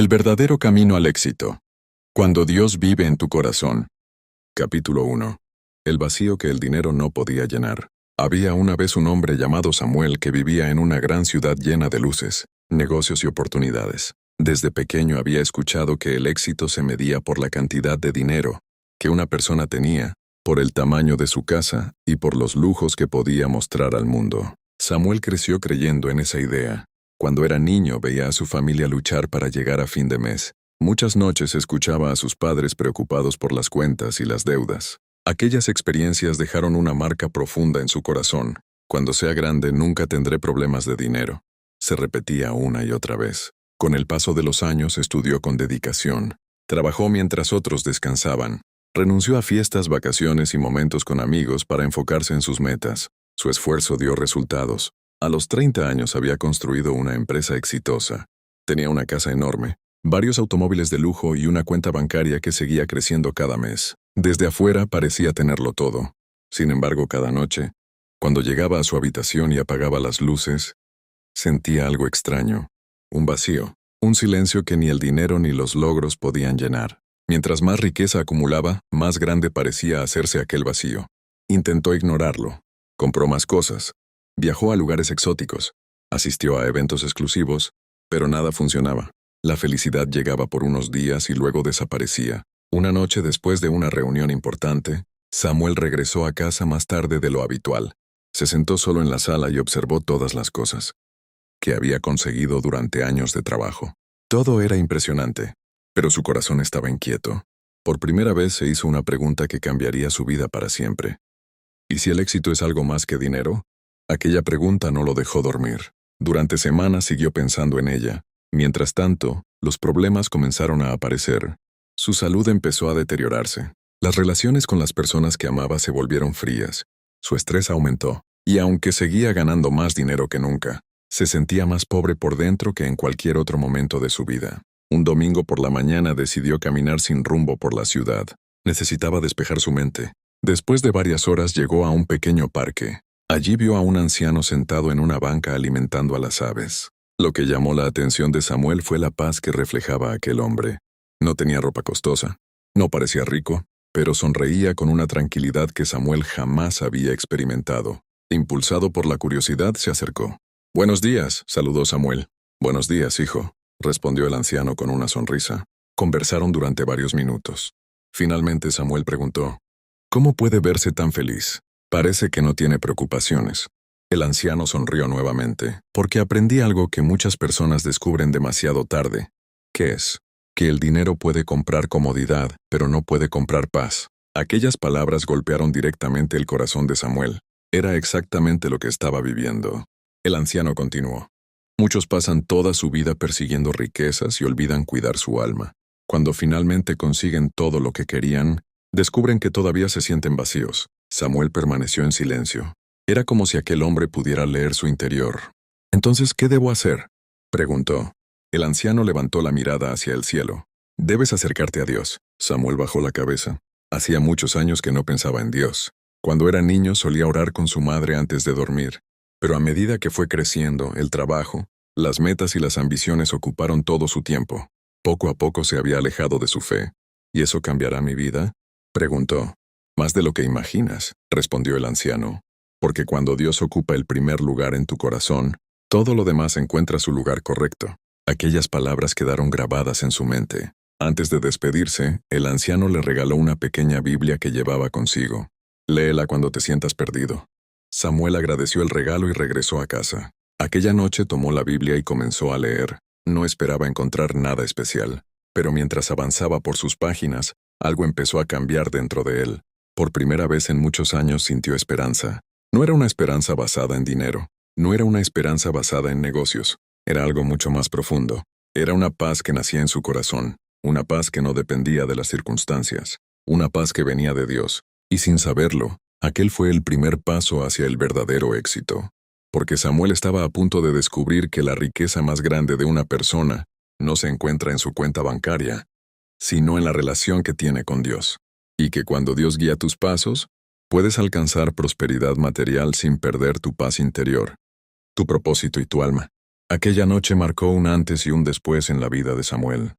El verdadero camino al éxito. Cuando Dios vive en tu corazón. Capítulo 1. El vacío que el dinero no podía llenar. Había una vez un hombre llamado Samuel que vivía en una gran ciudad llena de luces, negocios y oportunidades. Desde pequeño había escuchado que el éxito se medía por la cantidad de dinero que una persona tenía, por el tamaño de su casa y por los lujos que podía mostrar al mundo. Samuel creció creyendo en esa idea. Cuando era niño veía a su familia luchar para llegar a fin de mes. Muchas noches escuchaba a sus padres preocupados por las cuentas y las deudas. Aquellas experiencias dejaron una marca profunda en su corazón. Cuando sea grande nunca tendré problemas de dinero. Se repetía una y otra vez. Con el paso de los años estudió con dedicación. Trabajó mientras otros descansaban. Renunció a fiestas, vacaciones y momentos con amigos para enfocarse en sus metas. Su esfuerzo dio resultados. A los 30 años había construido una empresa exitosa. Tenía una casa enorme, varios automóviles de lujo y una cuenta bancaria que seguía creciendo cada mes. Desde afuera parecía tenerlo todo. Sin embargo, cada noche, cuando llegaba a su habitación y apagaba las luces, sentía algo extraño, un vacío, un silencio que ni el dinero ni los logros podían llenar. Mientras más riqueza acumulaba, más grande parecía hacerse aquel vacío. Intentó ignorarlo. Compró más cosas. Viajó a lugares exóticos. Asistió a eventos exclusivos, pero nada funcionaba. La felicidad llegaba por unos días y luego desaparecía. Una noche después de una reunión importante, Samuel regresó a casa más tarde de lo habitual. Se sentó solo en la sala y observó todas las cosas que había conseguido durante años de trabajo. Todo era impresionante, pero su corazón estaba inquieto. Por primera vez se hizo una pregunta que cambiaría su vida para siempre. ¿Y si el éxito es algo más que dinero? Aquella pregunta no lo dejó dormir. Durante semanas siguió pensando en ella. Mientras tanto, los problemas comenzaron a aparecer. Su salud empezó a deteriorarse. Las relaciones con las personas que amaba se volvieron frías. Su estrés aumentó. Y aunque seguía ganando más dinero que nunca, se sentía más pobre por dentro que en cualquier otro momento de su vida. Un domingo por la mañana decidió caminar sin rumbo por la ciudad. Necesitaba despejar su mente. Después de varias horas llegó a un pequeño parque. Allí vio a un anciano sentado en una banca alimentando a las aves. Lo que llamó la atención de Samuel fue la paz que reflejaba aquel hombre. No tenía ropa costosa, no parecía rico, pero sonreía con una tranquilidad que Samuel jamás había experimentado. Impulsado por la curiosidad, se acercó. «Buenos días», saludó Samuel. «Buenos días, hijo», respondió el anciano con una sonrisa. Conversaron durante varios minutos. Finalmente Samuel preguntó, «¿Cómo puede verse tan feliz? Parece que no tiene preocupaciones». El anciano sonrió nuevamente, porque aprendí algo que muchas personas descubren demasiado tarde. ¿Qué es? Que el dinero puede comprar comodidad, pero no puede comprar paz. Aquellas palabras golpearon directamente el corazón de Samuel. Era exactamente lo que estaba viviendo. El anciano continuó. Muchos pasan toda su vida persiguiendo riquezas y olvidan cuidar su alma. Cuando finalmente consiguen todo lo que querían, descubren que todavía se sienten vacíos. Samuel permaneció en silencio. Era como si aquel hombre pudiera leer su interior. «¿Entonces qué debo hacer?», preguntó. El anciano levantó la mirada hacia el cielo. «Debes acercarte a Dios». Samuel bajó la cabeza. Hacía muchos años que no pensaba en Dios. Cuando era niño solía orar con su madre antes de dormir. Pero a medida que fue creciendo, el trabajo, las metas y las ambiciones ocuparon todo su tiempo. Poco a poco se había alejado de su fe. «¿Y eso cambiará mi vida?», preguntó. «Más de lo que imaginas», respondió el anciano. «Porque cuando Dios ocupa el primer lugar en tu corazón, todo lo demás encuentra su lugar correcto». Aquellas palabras quedaron grabadas en su mente. Antes de despedirse, el anciano le regaló una pequeña Biblia que llevaba consigo. «Léela cuando te sientas perdido». Samuel agradeció el regalo y regresó a casa. Aquella noche tomó la Biblia y comenzó a leer. No esperaba encontrar nada especial, pero mientras avanzaba por sus páginas, algo empezó a cambiar dentro de él. Por primera vez en muchos años sintió esperanza. No era una esperanza basada en dinero, no era una esperanza basada en negocios, era algo mucho más profundo. Era una paz que nacía en su corazón, una paz que no dependía de las circunstancias, una paz que venía de Dios, y sin saberlo, aquel fue el primer paso hacia el verdadero éxito. Porque Samuel estaba a punto de descubrir que la riqueza más grande de una persona no se encuentra en su cuenta bancaria, sino en la relación que tiene con Dios. Y que cuando Dios guía tus pasos, puedes alcanzar prosperidad material sin perder tu paz interior, tu propósito y tu alma. Aquella noche marcó un antes y un después en la vida de Samuel.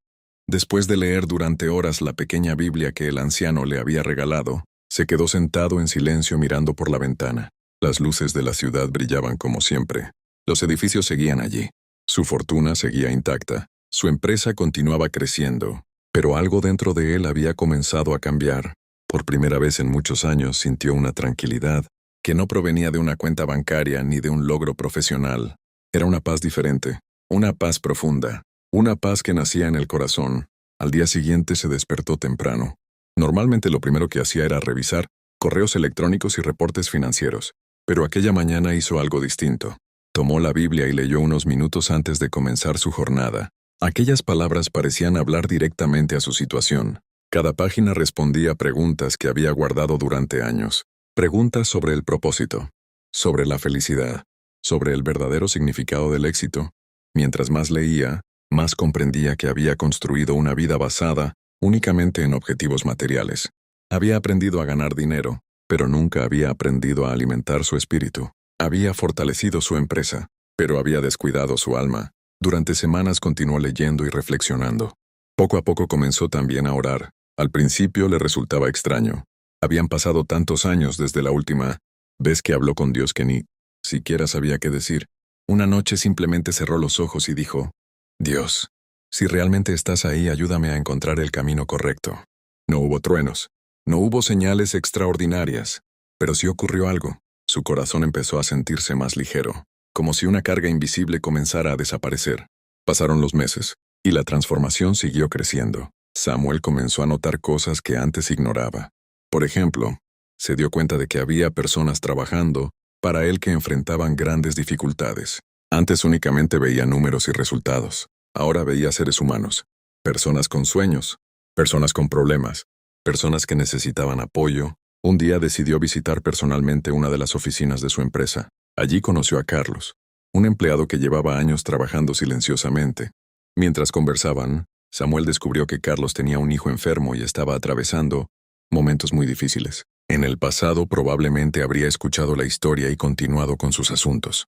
Después de leer durante horas la pequeña Biblia que el anciano le había regalado, se quedó sentado en silencio mirando por la ventana. Las luces de la ciudad brillaban como siempre. Los edificios seguían allí. Su fortuna seguía intacta. Su empresa continuaba creciendo. Pero algo dentro de él había comenzado a cambiar. Por primera vez en muchos años sintió una tranquilidad que no provenía de una cuenta bancaria ni de un logro profesional. Era una paz diferente, una paz profunda, una paz que nacía en el corazón. Al día siguiente se despertó temprano. Normalmente lo primero que hacía era revisar correos electrónicos y reportes financieros, pero aquella mañana hizo algo distinto. Tomó la Biblia y leyó unos minutos antes de comenzar su jornada. Aquellas palabras parecían hablar directamente a su situación. Cada página respondía a preguntas que había guardado durante años. Preguntas sobre el propósito, sobre la felicidad, sobre el verdadero significado del éxito. Mientras más leía, más comprendía que había construido una vida basada únicamente en objetivos materiales. Había aprendido a ganar dinero, pero nunca había aprendido a alimentar su espíritu. Había fortalecido su empresa, pero había descuidado su alma. Durante semanas continuó leyendo y reflexionando. Poco a poco comenzó también a orar. Al principio le resultaba extraño. Habían pasado tantos años desde la última vez que habló con Dios que ni siquiera sabía qué decir. Una noche simplemente cerró los ojos y dijo: Dios, si realmente estás ahí, ayúdame a encontrar el camino correcto. No hubo truenos, no hubo señales extraordinarias, pero sí ocurrió algo. Su corazón empezó a sentirse más ligero, como si una carga invisible comenzara a desaparecer. Pasaron los meses, y la transformación siguió creciendo. Samuel comenzó a notar cosas que antes ignoraba. Por ejemplo, se dio cuenta de que había personas trabajando para él que enfrentaban grandes dificultades. Antes únicamente veía números y resultados. Ahora veía seres humanos, personas con sueños, personas con problemas, personas que necesitaban apoyo. Un día decidió visitar personalmente una de las oficinas de su empresa. Allí conoció a Carlos, un empleado que llevaba años trabajando silenciosamente. Mientras conversaban, Samuel descubrió que Carlos tenía un hijo enfermo y estaba atravesando momentos muy difíciles. En el pasado probablemente habría escuchado la historia y continuado con sus asuntos.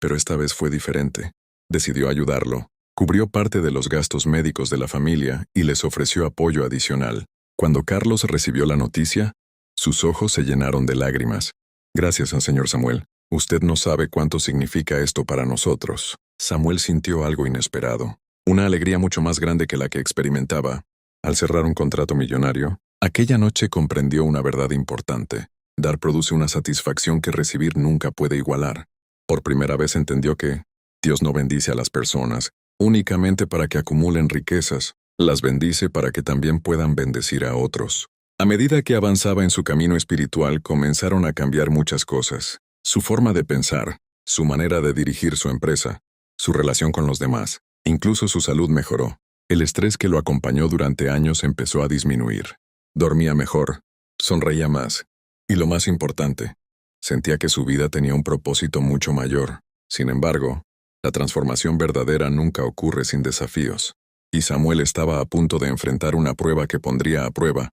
Pero esta vez fue diferente. Decidió ayudarlo, cubrió parte de los gastos médicos de la familia y les ofreció apoyo adicional. Cuando Carlos recibió la noticia, sus ojos se llenaron de lágrimas. Gracias, señor Samuel. Usted no sabe cuánto significa esto para nosotros. Samuel sintió algo inesperado, una alegría mucho más grande que la que experimentaba al cerrar un contrato millonario. Aquella noche comprendió una verdad importante. Dar produce una satisfacción que recibir nunca puede igualar. Por primera vez entendió que Dios no bendice a las personas únicamente para que acumulen riquezas, las bendice para que también puedan bendecir a otros. A medida que avanzaba en su camino espiritual, comenzaron a cambiar muchas cosas. Su forma de pensar, su manera de dirigir su empresa, su relación con los demás, incluso su salud mejoró. El estrés que lo acompañó durante años empezó a disminuir. Dormía mejor, sonreía más, y lo más importante, sentía que su vida tenía un propósito mucho mayor. Sin embargo, la transformación verdadera nunca ocurre sin desafíos, y Samuel estaba a punto de enfrentar una prueba que pondría a prueba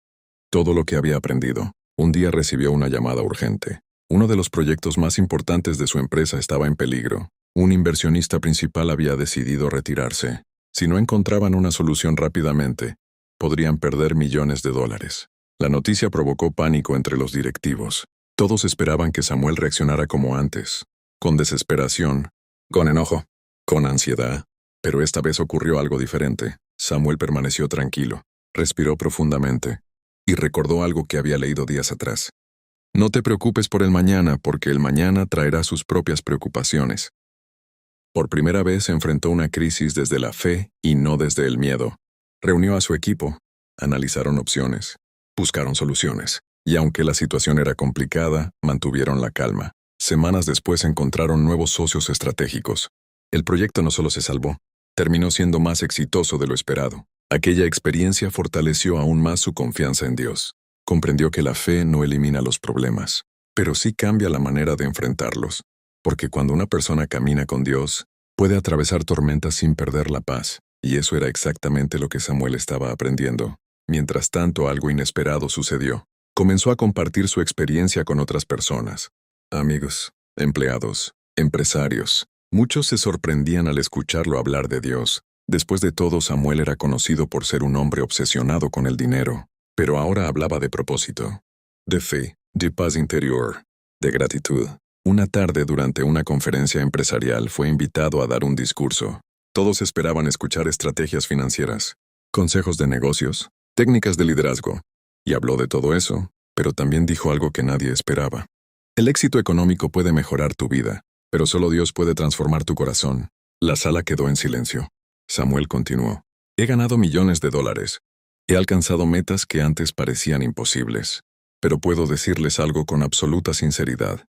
todo lo que había aprendido. Un día recibió una llamada urgente. Uno de los proyectos más importantes de su empresa estaba en peligro. Un inversionista principal había decidido retirarse. Si no encontraban una solución rápidamente, podrían perder millones de dólares. La noticia provocó pánico entre los directivos. Todos esperaban que Samuel reaccionara como antes, con desesperación, con enojo, con ansiedad. Pero esta vez ocurrió algo diferente. Samuel permaneció tranquilo, respiró profundamente y recordó algo que había leído días atrás. No te preocupes por el mañana, porque el mañana traerá sus propias preocupaciones. Por primera vez enfrentó una crisis desde la fe y no desde el miedo. Reunió a su equipo, analizaron opciones, buscaron soluciones, y aunque la situación era complicada, mantuvieron la calma. Semanas después encontraron nuevos socios estratégicos. El proyecto no solo se salvó, terminó siendo más exitoso de lo esperado. Aquella experiencia fortaleció aún más su confianza en Dios. Comprendió que la fe no elimina los problemas, pero sí cambia la manera de enfrentarlos, porque cuando una persona camina con Dios, puede atravesar tormentas sin perder la paz, y eso era exactamente lo que Samuel estaba aprendiendo. Mientras tanto, algo inesperado sucedió. Comenzó a compartir su experiencia con otras personas, amigos, empleados, empresarios. Muchos se sorprendían al escucharlo hablar de Dios. Después de todo, Samuel era conocido por ser un hombre obsesionado con el dinero, pero ahora hablaba de propósito, de fe, de paz interior, de gratitud. Una tarde durante una conferencia empresarial fue invitado a dar un discurso. Todos esperaban escuchar estrategias financieras, consejos de negocios, técnicas de liderazgo, y habló de todo eso, pero también dijo algo que nadie esperaba. El éxito económico puede mejorar tu vida, pero solo Dios puede transformar tu corazón. La sala quedó en silencio. Samuel continuó. He ganado millones de dólares. He alcanzado metas que antes parecían imposibles. Pero puedo decirles algo con absoluta sinceridad.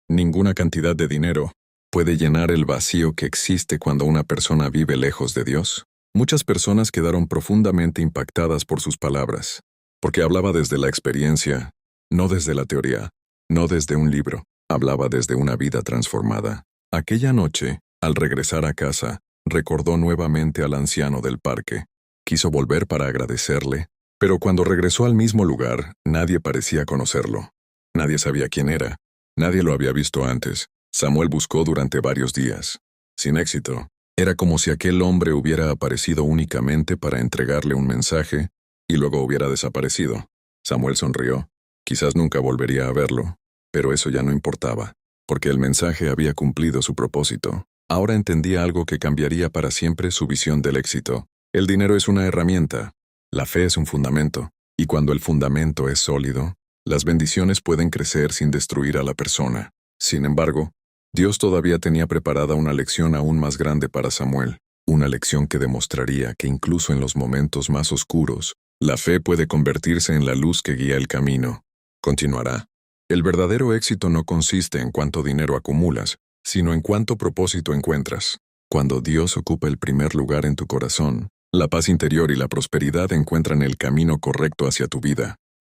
Ninguna cantidad de dinero puede llenar el vacío que existe cuando una persona vive lejos de Dios. Muchas personas quedaron profundamente impactadas por sus palabras, porque hablaba desde la experiencia, no desde la teoría, no desde un libro, hablaba desde una vida transformada. Aquella noche, al regresar a casa, recordó nuevamente al anciano del parque. Quiso volver para agradecerle, pero cuando regresó al mismo lugar, nadie parecía conocerlo. Nadie sabía quién era. Nadie lo había visto antes. Samuel buscó durante varios días. Sin éxito. Era como si aquel hombre hubiera aparecido únicamente para entregarle un mensaje y luego hubiera desaparecido. Samuel sonrió. Quizás nunca volvería a verlo, pero eso ya no importaba, porque el mensaje había cumplido su propósito. Ahora entendía algo que cambiaría para siempre su visión del éxito. El dinero es una herramienta, la fe es un fundamento, y cuando el fundamento es sólido, las bendiciones pueden crecer sin destruir a la persona. Sin embargo, Dios todavía tenía preparada una lección aún más grande para Samuel, una lección que demostraría que incluso en los momentos más oscuros, la fe puede convertirse en la luz que guía el camino. Continuará. El verdadero éxito no consiste en cuánto dinero acumulas, sino en cuánto propósito encuentras. Cuando Dios ocupa el primer lugar en tu corazón, la paz interior y la prosperidad encuentran el camino correcto hacia tu vida.